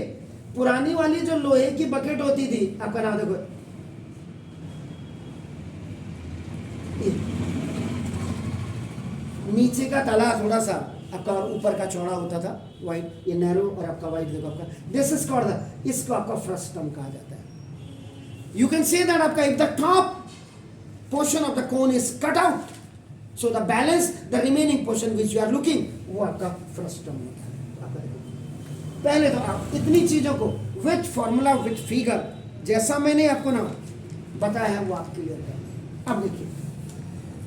पुरानी वाली जो लोहे की बकेट होती थी, आपका नाम देखो, नीचे का तला थोड़ा सा आपका और ऊपर का चौड़ा होता था, वाइट, ये नैरो और आपका वाइट देखो आपका, दिस इज कॉल्ड द, इसको आपका फ्रस्ट्रम कहा जाता है। यू कैन से दैट आपका if the top portion of the cone is cut out, so the balance the remaining portion which you are looking, वो आपका फ्रस्ट्रम होता है। आपका देखो, पहले तो आप इतनी चीजों को विथ फॉर्मूला विथ फिगर जैसा मैंने आपको ना बताया है वो आप क्लियर करें। अब देखिए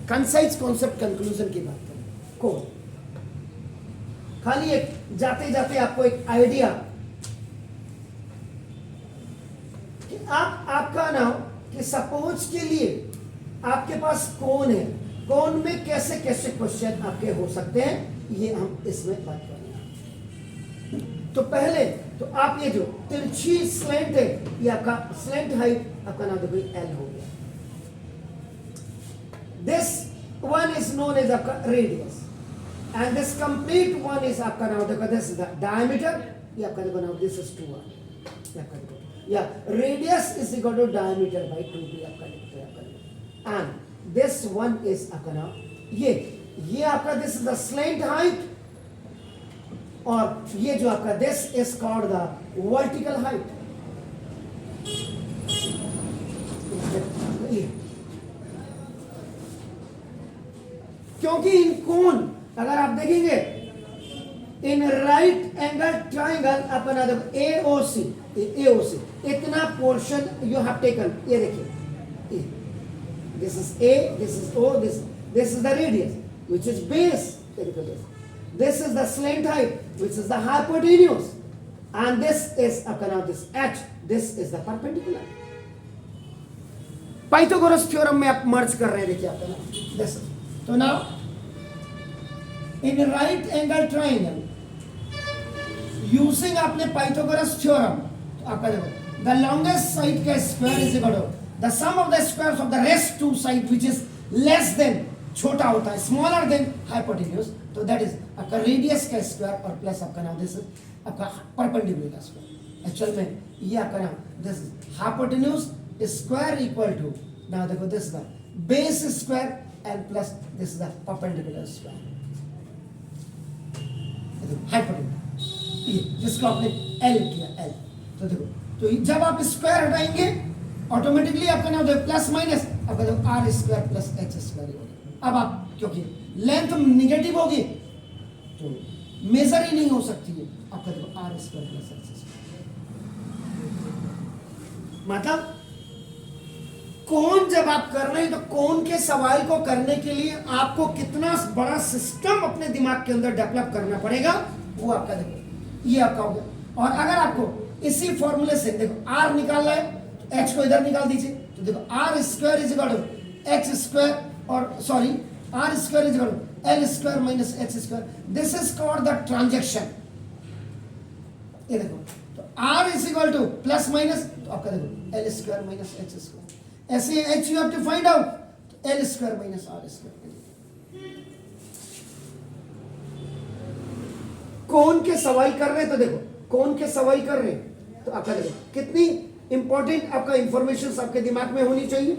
कंसाइज कॉन्सेप्ट कंक्लूजन की बात करें, कोन, खाली एक जाते जाते आपको एक आइडिया कि आपका ना कि सपोज के लिए आपके पास कोन है, कोन में कैसे कैसे क्वेश्चन आपके हो सकते हैं, ये हम इसमें बात करेंगे। तो पहले तो आप ये जो तिरछी स्लैंट है, ये आपका स्लैंट हाइट आपका नाम देखो एल हो गया। This one is known as आपका radius, and this complete one is आपका नाम देखो, this is the diameter, ये आपका देखो नाम, this is 2r, या radius is equal to diameter by 2b आपका लिखते हैं आपका, and this one is आपका नाम ये आपका this is the slant height, और ये जो आपका this is called the vertical height। क्योंकि इन कोन अगर आप देखेंगे इन राइट एंगल ट्राइंगल अपना AOC इतना पोर्शन यू हैव टेकन, ये देखिए, this is A, this is O, this is the radius which is base, this is the slant height which is the hypotenuse, and this is अपना this H, this is the perpendicular. Pythagoras theorem में आप मर्ज कर रहे हैं, देखिए आपका दिस। तो now in a right angle triangle using आपने पाइथागोरस थ्योरम, तो आपका देखो the longest side का square is equal to the sum of the squares of the rest two side which is less than, छोटा होता है, smaller than hypotenuse, तो that is आपका रेडियस का स्क्वायर और प्लस आपका नाम दिस आपका परपेंडिकुलर का स्क्वायर। एक्चुअल में ये आपका नाम this hypotenuse square equal to, now देखो this the base square and plus this the perpendicular square, hypotenuse, जिसको आपने L किया, L। तो देखो, तो जब आप स्क्वायर हटाएंगे ऑटोमेटिकली आपका नाम देखो प्लस माइनस आपका देखो R square plus H square होगा। अब आप क्योंकि लेंथ निगेटिव होगी तो मेजर ही नहीं हो सकती है, आपका देखो R square plus H square. मतलब कौन जब आप कर रहे हैं तो कौन के सवाल को करने के लिए आपको कितना बड़ा सिस्टम अपने दिमाग के अंदर डेवलप करना पड़ेगा, वो आपका देखो ये आपका हो गया। और अगर आपको इसी फॉर्मूले से देखो R निकालना है तो H को इधर निकाल दीजिए, तो देखो R square is equal to H square, और sorry R square is equal to L square minus H square, this is called the transaction. ये देखो, तो R is equal to plus minus, तो आपका देखो L square minus H square, ऐसे H you have to find out, तो L square minus R square. कौन के सवाल कर रहे हैं, तो देखो कौन के सवाल कर रहे हैं, तो आपका देखो कितनी इंपॉर्टेंट आपका इंफॉर्मेशन आपके दिमाग में होनी चाहिए।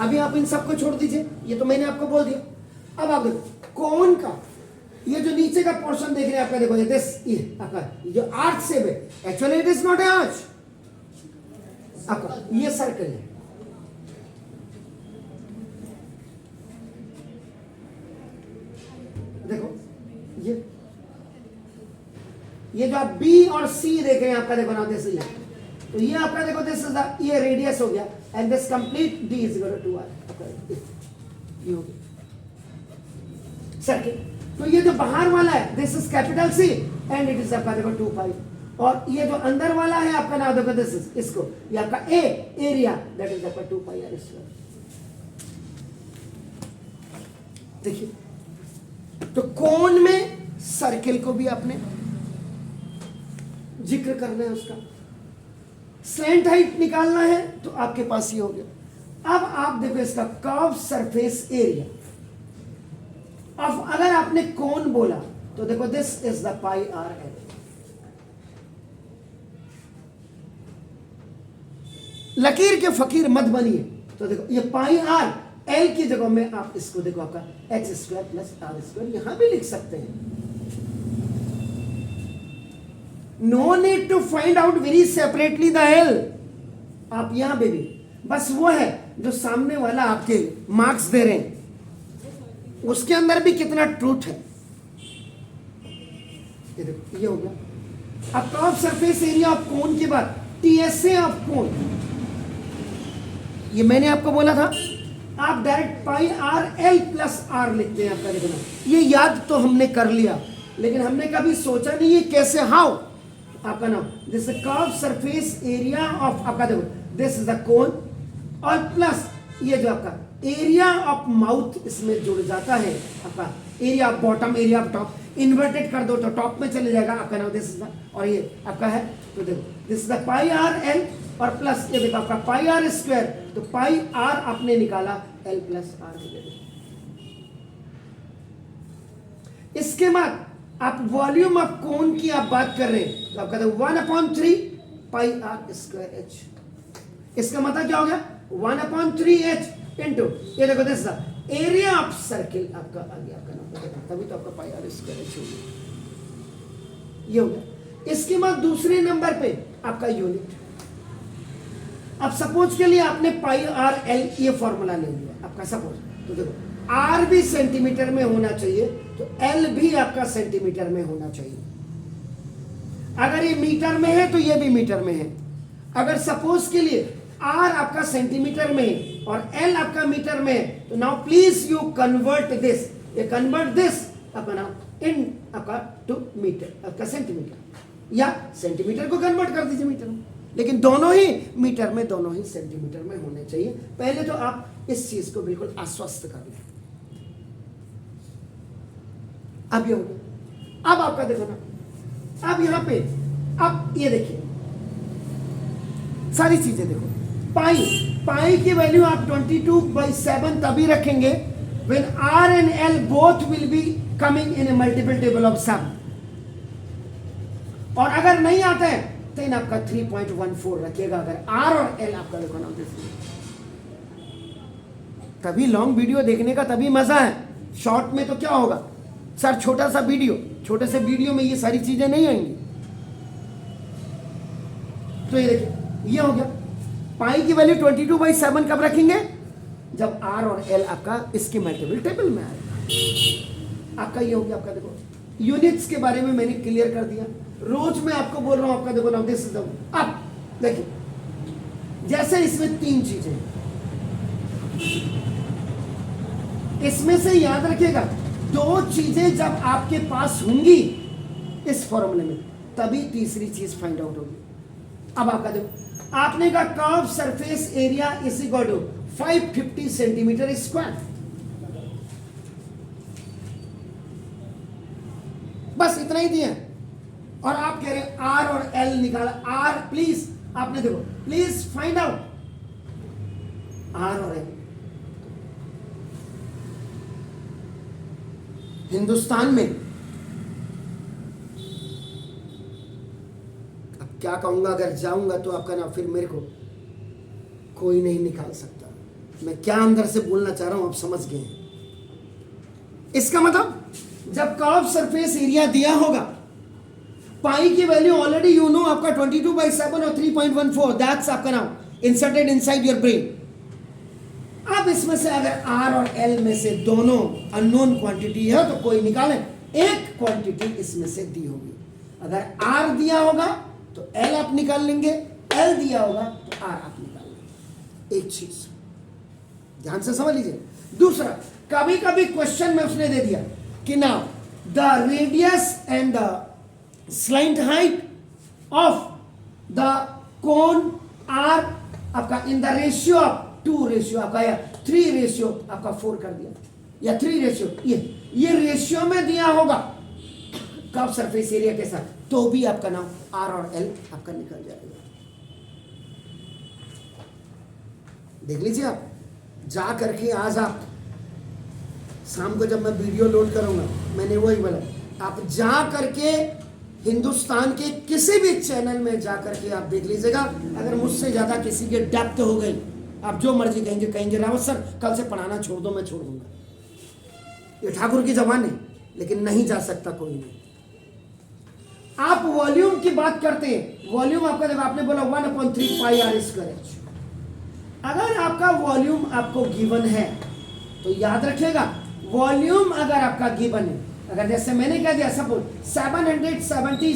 अभी आप इन सबको छोड़ दीजिए, ये तो मैंने आपको बोल दिया। अब आप देखो कौन का ये जो नीचे का पोर्शन देख रहे हैं आपका, देखो ये दिस, ये आपका जो आर्च शेप है, actually it is not a arch, आपका ये सर्कल है। देखो ये जो आप बी और सी देख रहे हैं आपका, देखो ना दिस, तो ये आपका देखो दिस इज द, ये रेडियस हो गया, and this complete D is equal to 2r, ये हो गया सर्किल। तो ये जो बाहर वाला है this is capital C and it is आपका देखो 2 पाई, और ये जो अंदर वाला है आपका नाम देखो दिस इज, इसको ये आपका ए एरिया दैट इज आपका 2 पाई r स्क्वायर। देखिए, तो कोन में सर्किल को भी आपने जिक्र करना है उसका, स्लैंट हाइट निकालना है तो आपके पास ये हो गया। अब आप देखो इसका कर्व सरफेस एरिया। अब अगर आपने कोन बोला तो देखो this is the pi r L. लकीर के फकीर मत बनिए। तो देखो ये पाई आर एल की जगह में आप इसको देखो आपका h square plus r square यहां भी लिख सकते हैं। No need to find out very separately the L. आप यहां पे भी बस वो है जो सामने वाला आपके मार्क्स दे रहे हैं उसके अंदर भी कितना ट्रूथ है। ये देखो ये हो गया। अब कर्व सरफेस एरिया ऑफ कोन के बाद टीएसए ऑफ कोन, ये मैंने आपको बोला था आप direct pi r L plus r लिखते हैं। आपका देखना ये याद तो हमने कर लिया लेकिन हमने कभी सोचा नहीं है कैसे। हाउ आपका नाम this curve surface area of आपका देखो दिस इज द कोन और प्लस ये जो आपका एरिया ऑफ माउथ इसमें जुड़ जाता है। आपका area of bottom area of top inverted कर दो तो टॉप में चले जाएगा आपका नाम दिस इज द, और ये आपका है तो देखो this is the pi r L और प्लस ये देखो आपका पाई आर स्क्वायर। तो पाई आर आपने निकाला एल प्लस आर। इसके बाद आप वॉल्यूम ऑफ कोन की आप बात कर रहे हैं तो आप कहते हैं 1/3 पाई आर स्क्वायर एच। इसका मतलब क्या हो गया 1/3 एच इंटू ये देखो दिस एरिया ऑफ सर्किल आपका आ गया आपका नाम, तभी तो आपका पाई आर स्क्वायर एच हो गया। ये हो गया। इसके बाद दूसरे नंबर पे आपका यूनिट। अब सपोज के लिए आपने पाई आर एल ये फॉर्मूला ले लिया आपका सपोज। तो देखो आर भी सेंटीमीटर में होना चाहिए तो एल भी आपका सेंटीमीटर में होना चाहिए। अगर ये मीटर में है तो ये भी मीटर में है। अगर सपोज के लिए आर आपका सेंटीमीटर में है और एल आपका मीटर में है तो now please you convert this, ये कन्वर्ट दिस आपका नाउ इन आपका टू मीटर आपका सेंटीमीटर या सेंटीमीटर को कन्वर्ट कर दीजिए मीटर में। लेकिन दोनों ही मीटर में दोनों ही सेंटीमीटर में होने चाहिए। पहले तो आप इस चीज को बिल्कुल आश्वस्त कर लें। अब ये हो गया। अब आपका देखो ना अब यहां पे अब ये देखिए सारी चीजें देखो। पाई की वैल्यू आप 22/7 तभी रखेंगे when r and l both will be coming in a multiple table of 7 और अगर नहीं आता है तो आपका 3.14 रखिएगा। अगर r और l आपका देखो ना तभी लॉन्ग वीडियो देखने का तभी मजा है। शॉर्ट में तो क्या होगा सर छोटा सा वीडियो, छोटे से वीडियो में ये सारी चीजें नहीं आएंगी। तो ये देखिए ये हो गया। पाई की वैल्यू 22/7 कब रखेंगे जब r और l आपका इसके मल्टीपल टेबल में आएगा। आपका ये हो गया। आपका देखो यूनिट्स के बारे में मैंने क्लियर कर दिया। रोज मैं आपको बोल रहा हूं आपका देखो ना दिस इज अब देखिए जैसे इसमें 3 चीजें इसमें से याद रखिएगा 2 चीजें जब आपके पास होंगी इस फॉर्मूले में तभी तीसरी चीज फाइंड आउट होगी। अब आपका देखो आपने कहा curve surface area is equal to 550 centimetre square. बस इतना ही दिया और आप कह रहे हैं आर और एल निकाला। आर प्लीज आपने देखो प्लीज फाइंड आउट आर और एल। हिंदुस्तान में अब क्या कहूंगा अगर जाऊंगा तो आपका ना फिर मेरे को कोई नहीं निकाल सकता। मैं क्या अंदर से बोलना चाह रहा हूं आप समझ गए। इसका मतलब जब कर्व सरफेस एरिया दिया होगा पाई की वैल्यू ऑलरेडी यू नो आपका 22/7 और 3.14 दैट्स आपका now inserted inside your brain. अब इसमें से अगर आर और एल में से दोनों अननोन क्वांटिटी है तो कोई निकाले। एक क्वांटिटी इसमें से दी होगी। अगर आर दिया होगा तो एल आप निकाल लेंगे, एल दिया होगा तो आर आप निकाल लेंगे। एक चीज ध्यान से समझ लीजिए। दूसरा कभी कभी क्वेश्चन में उसने दे दिया कि now the radius and the slant height of the cone are आपका in the ratio of 2 ratio आपका या 3 रेशियो आपका 4 कर दिया या 3 रेशियो ये रेशियो में दिया होगा कर्व सरफेस एरिया के साथ तो भी आपका नाम आर और एल आपका निकल जाएगा। देख लीजिए आप, जा करके आज आप शाम को जब मैं वीडियो लोड करूंगा, मैंने वही बोला, आप जा करके हिंदुस्तान के किसी भी चैनल में जा करके आप देख लीजिएगा। अगर मुझसे ज़्यादा किसी की डेप्थ हो गई, आप जो मर्जी कहेंगे रावत सर कल से पढ़ाना छोड़ दो, मैं छोड़ दूंगा। ये ठाकुर की जबान है, लेकिन नहीं जा सकता कोई नहीं। आप वॉल्यूम की बात करते हैं, वॉल्यूम आपका जब आपने बोला 1/3 पाई आर स्क्वायर एच, अगर आपका वॉल्यूम आपको गिवन है तो याद रखिएगा, वॉल्यूम अगर आपका गिवन है, अगर जैसे मैंने कह दिया सपोज 770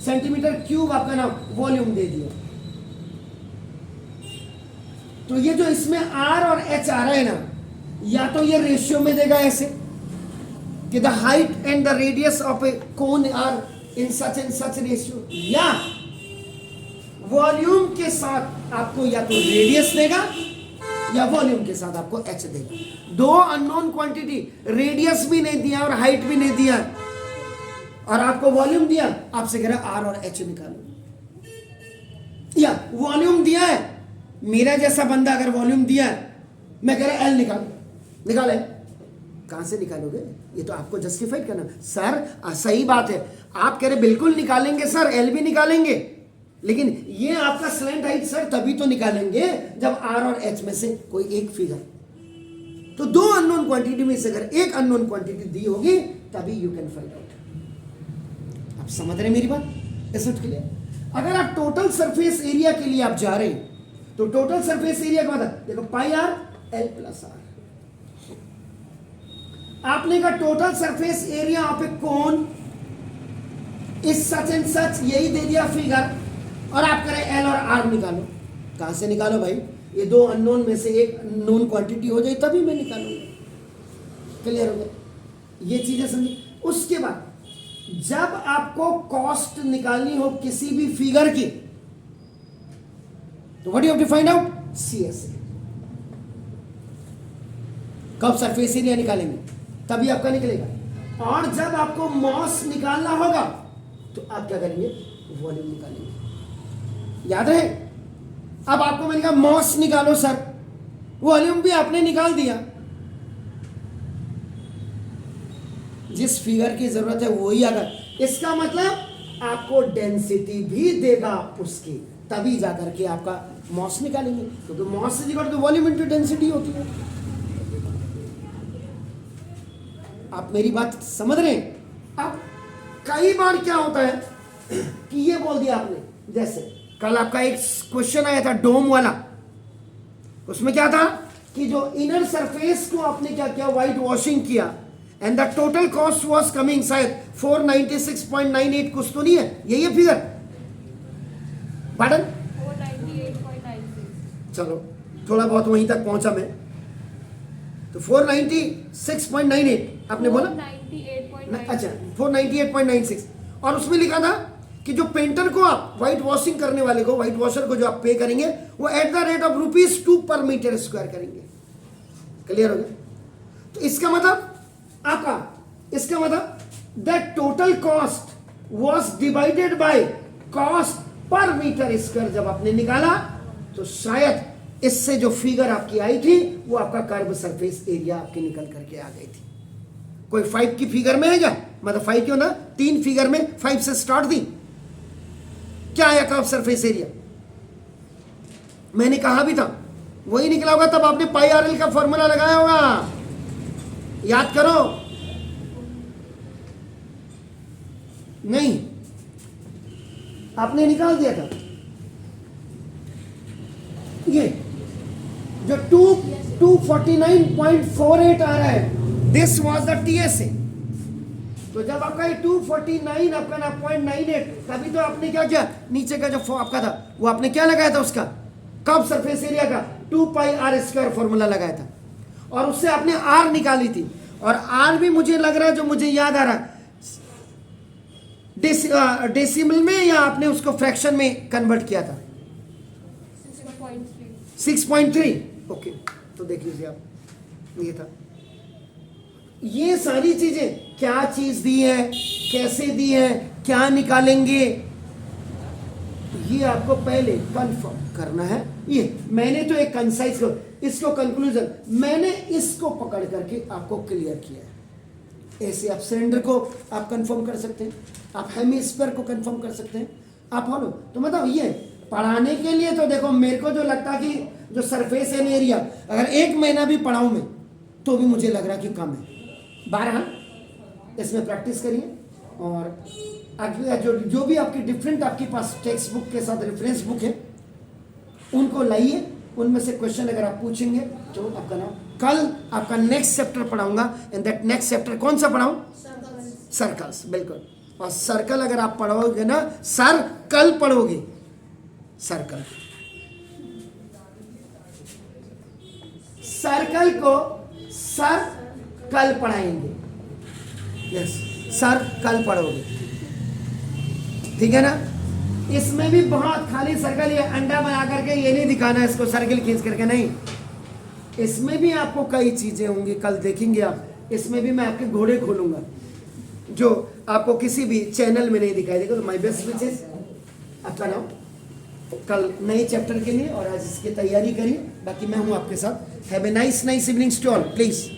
सेंटीमीटर क्यूब आपका नाम वॉल्यूम दे दिया, तो ये जो इसमें आर और एच आ रहा है ना, या तो ये रेशियो में देगा ऐसे कि the height and the radius of a cone are in such and such ratio, या वॉल्यूम के साथ आपको या तो रेडियस देगा या वॉल्यूम के साथ आपको एच देगा। दो अननोन क्वांटिटी, रेडियस भी नहीं दिया और हाइट भी नहीं दिया, और आपको वॉल्यूम दिया, आपसे कह रहा आर और एच निकालो, या वॉल्यूम दिया है, मेरा जैसा बंदा अगर वॉल्यूम दिया है, मैं कह रहा एल निकाले, कहां से निकालोगे? ये तो आपको जस्टिफाइड करना। सर सही बात है, आप कह रहे बिल्कुल निकालेंगे सर, एल भी निकालेंगे, लेकिन ये आपका स्लैंट हाइट सर तभी तो निकालेंगे जब आर और एच में से कोई एक फिगर, तो दो अननोन क्वांटिटी में से अगर एक अननोन क्वांटिटी दी होगी तभी यू कैन फाइंड आउट। आप समझ रहे मेरी बात? Is it clear? अगर आप टोटल सरफेस एरिया के लिए आप जा रहे हैं, तो टोटल सरफेस एरिया का मतलब देखो pi r L plus are. आपने कहा total surface area of a cone is such and सच, यही दे दिया फिगर, और आप करें एल और आर निकालो। कहां से निकालो भाई? ये दो अननोन में से एक नोन क्वांटिटी हो जाए तभी मैं निकालूंगा। क्लियर हो गया? ये चीजें समझी। उसके बाद जब आपको कॉस्ट निकालनी हो किसी भी फिगर की, तो what you have to find out? CSA. कब सरफेस एरिया निकालेंगे तभी आपका निकलेगा। और जब आपको मॉस निकालना होगा तो आप क्या करेंगे? वॉल्यूम निकालेंगे। याद है? अब आपको मैंने कहा मॉस निकालो सर, वॉल्यूम भी आपने निकाल दिया। जिस फिगर की जरूरत है वही अगर, इसका मतलब आपको डेंसिटी भी देगा उसकी, तभी जाकर के आपका मॉस निकालेंगे, क्योंकि मॉस से तो वॉल्यूम इनटू डेंसिटी होती है। आप मेरी बात समझ रहे हैं? अब कई बार क्या होता है कि ये बोल दिया आपने, जैसे कल आपका एक क्वेश्चन आया था डोम वाला, उसमें क्या था कि जो इनर सरफेस को आपने क्या किया? व्हाइट वॉशिंग किया, and the total cost was coming शायद 496.98 कुछ तो नहीं है, यही है फिगर? पार्डन? 498.96। चलो थोड़ा बहुत वहीं तक पहुंचा मैं, तो 496.98 आपने बोला? 498.96। अच्छा 498.96, और उसमें लिखा था कि जो पेंटर को आप व्हाइट वॉशिंग करने वाले को, व्हाइट वॉशर को जो आप पे करेंगे, वो एट द रेट ऑफ ₹2 पर मीटर स्क्वायर करेंगे। क्लियर हो गया? तो इसका मतलब आपका, इसका मतलब that total cost was divided by cost per metre square जब आपने निकाला, तो शायद इससे जो फिगर आपकी आई थी वो आपका कर्व सरफेस एरिया आपकी निकल करके आ गई थी। कोई 5 की फिगर में है क्या? मतलब 5 क्यों ना, 3 फिगर में 5 से स्टार्ट थी, क्या आया कर्व सरफेस एरिया? मैंने कहा भी था वही निकला होगा, तब आपने पाई आर एल का फॉर्मूला लगाया होगा, याद करो। नहीं, आपने निकाल दिया था ये जो 249.48 आ रहा है, दिस वाज द टीएसए। तो जब आपका ये 249 आपका ना 0.98, तभी तो आपने क्या किया? नीचे का जो आपका था वो आपने क्या लगाया था? उसका कर्व सरफेस एरिया का 2 पाई आर स्क्वायर फॉर्मूला लगाया था, और उससे आपने आर निकाली थी। और आर भी मुझे लग रहा है, जो मुझे याद आ रहा है, डेसिमल में, या आपने उसको फ्रैक्शन में कन्वर्ट किया था? 6.3। ओके, तो देख लीजिए आप, ये था। ये सारी चीजें क्या चीज दी है, कैसे दी है, क्या निकालेंगे, ये आपको पहले कंफर्म करना है। ये मैंने तो एक कंसाइज को, इसको कंक्लूजन, मैंने इसको पकड़ करके आपको क्लियर किया है। ऐसे आप सिलेंडर को आप कंफर्म कर सकते हैं, आप हेमिस्फीयर को कंफर्म कर सकते हैं, आप फॉलो। तो मतलब ये पढ़ाने के लिए तो देखो मेरे को जो लगता है कि जो सरफेस एन एरिया अगर 1 महीना भी पढ़ाऊं मैं तो भी मुझे लग रहा कि कम है। बहरहाल इसमें प्रैक्टिस करिए और जो भी आपकी डिफरेंट आपके पास टेक्स्ट बुक के साथ रेफरेंस बुक है उनको लाइए, उनमें से क्वेश्चन अगर आप पूछेंगे तो आपका नाम। कल आपका नेक्स्ट चैप्टर पढ़ाऊंगा, एंड दैट नेक्स्ट चैप्टर कौन सा पढ़ाऊं? सर्कल्स, बिल्कुल। और सर्कल अगर आप पढ़ोगे ना, सर कल पढ़ोगे सर्कल, सर्कल को सर कल पढ़ाएंगे। यस, सर कल पढ़ोगे, ठीक है ना। इसमें भी बहुत खाली सर्कल ये अंडा बना करके ये नहीं दिखाना है इसको सर्कल खींच करके, नहीं। इसमें भी आपको कई चीजें होंगी, कल देखेंगे आप। इसमें भी मैं आपके घोड़े खोलूंगा जो आपको किसी भी चैनल में नहीं दिखाई देगा। तो माय बेस्ट विशेस, आपका नाम कल नए चैप्टर के लिए, और आज इसकी तैयारी करिए। बाकी मैं हूं आपके साथ। Have a nice evening to all, please.